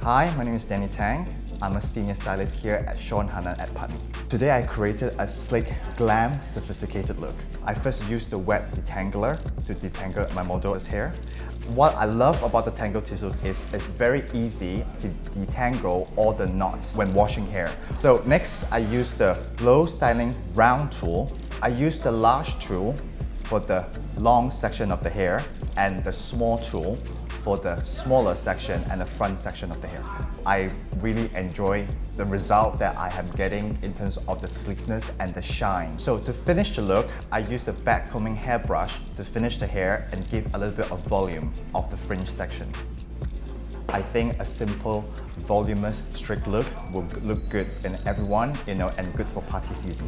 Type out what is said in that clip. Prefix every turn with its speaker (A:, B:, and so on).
A: Hi, my name is Danny Tang. I'm a senior stylist here at SeanHanna at Putney. Today I created a slick, glam, sophisticated look. I first used the wet detangler to detangle my model's hair. What I love about the Tangle Teezer is it's very easy to detangle all the knots when washing hair. So next I use the Blow Styling Round tool. I use the large tool for the long section of the hair and the small tool for the smaller section and the front section of the hair. I really enjoy the result that I am getting in terms of the sleekness and the shine. So to finish the look, I use the back combing hairbrush to finish the hair and give a little bit of volume of the fringe sections. I think a simple, voluminous, strict look will look good in everyone, and good for party season.